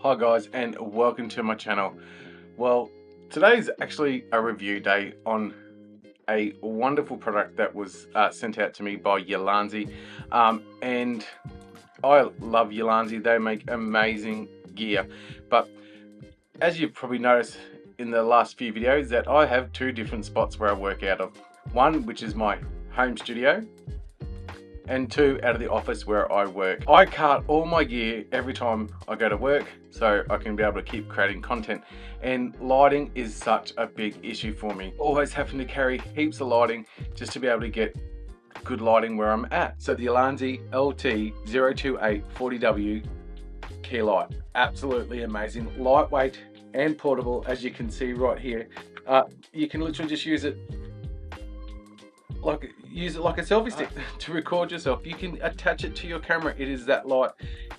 Hi guys, and welcome to my channel. Well, today's actually a review day on a wonderful product that was sent out to me by Ulanzi, and I love Ulanzi. They make amazing gear, but as you've probably noticed in the last few videos, that I have two different spots where I work out of. One which is my home studio, and two out of the office where I work. I cart all my gear every time I go to work so I can be able to keep creating content, and lighting is such a big issue for me. Always having to carry heaps of lighting just to be able to get good lighting where I'm at. So the Ulanzi LT028 40W key light, absolutely amazing, lightweight and portable, as you can see right here. You can literally just use it like a selfie stick to record yourself. You can attach it to your camera. It is that light.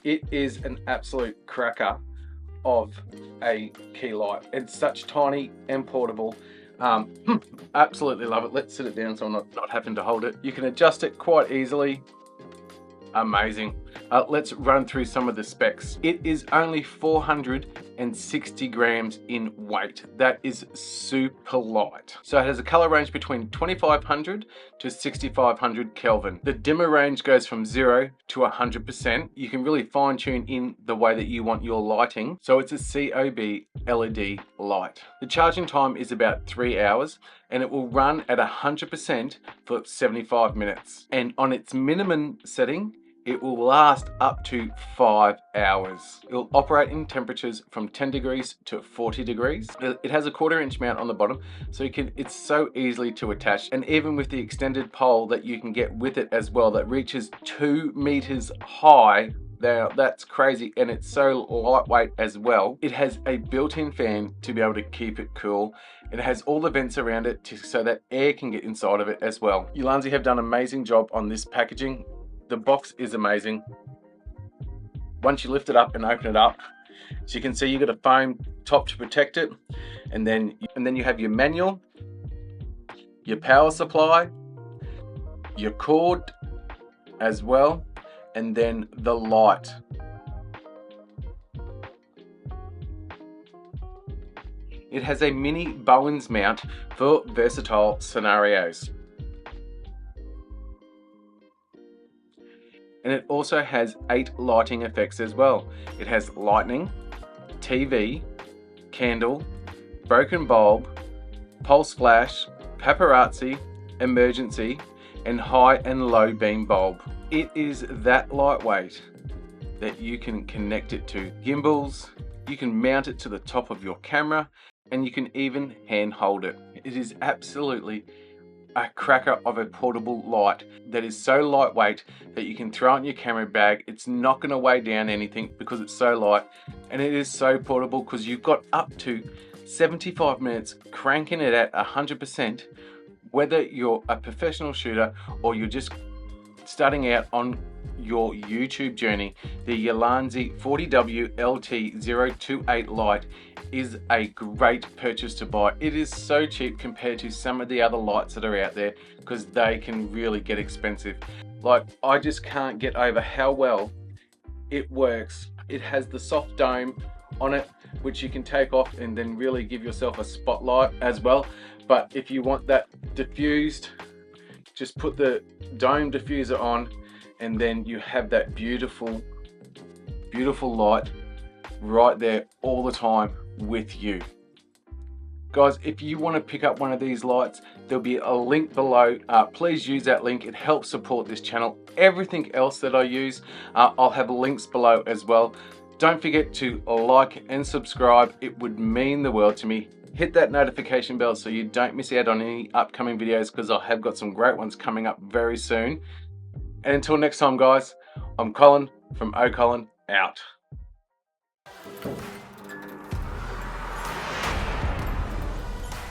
It is an absolute cracker of a key light. It's such tiny and portable. Absolutely love it. Let's sit it down so I'm not having to hold it. You can adjust it quite easily. Amazing. Let's run through some of the specs. It is only 460 grams in weight. That is super light. So it has a color range between 2500 to 6500 Kelvin. The dimmer range goes from 0 to 100%. You can really fine tune in the way that you want your lighting. So it's a COB LED light. The charging time is about 3 hours, and it will run at 100% for 75 minutes. And on its minimum setting, it will last up to 5 hours. It will operate in temperatures from 10 degrees to 40 degrees. It has a 1/4 inch mount on the bottom, so it's so easily to attach. And even with the extended pole that you can get with it as well, that reaches 2 meters high. Now that's crazy, and it's so lightweight as well. It has a built-in fan to be able to keep it cool. It has all the vents around it so that air can get inside of it as well. Ulanzi have done an amazing job on this packaging. The box is amazing. Once you lift it up and open it up, so you can see you've got a foam top to protect it, and then you have your manual, your power supply, your cord as well, and then the light. It has a mini Bowens mount for versatile scenarios. And it also has 8 lighting effects as well. It has lightning, TV, candle, broken bulb, pulse flash, paparazzi, emergency, and high and low beam bulb. It is that lightweight that you can connect it to gimbals, you can mount it to the top of your camera, and you can even hand hold it. It is absolutely a cracker of a portable light that is so lightweight that you can throw it in your camera bag. It's not going to weigh down anything because it's so light, and it is so portable because you've got up to 75 minutes cranking it at 100%, whether you're a professional shooter or you're just starting out on your YouTube journey. The Ulanzi 40W LT028 light is a great purchase to buy. It is so cheap compared to some of the other lights that are out there, because they can really get expensive. Like, I just can't get over how well it works. It has the soft dome on it, which you can take off and then really give yourself a spotlight as well. But if you want that diffused, just put the dome diffuser on, and then you have that beautiful light right there all the time with you. Guys, if you want to pick up one of these lights, there'll be a link below. Please use that link. It helps support this channel. Everything else that I use, I'll have links below as well. Don't forget to like and subscribe. It would mean the world to me. Hit that notification bell so you don't miss out on any upcoming videos, because I have got some great ones coming up very soon. And until next time, guys, I'm Colin from OColin, out.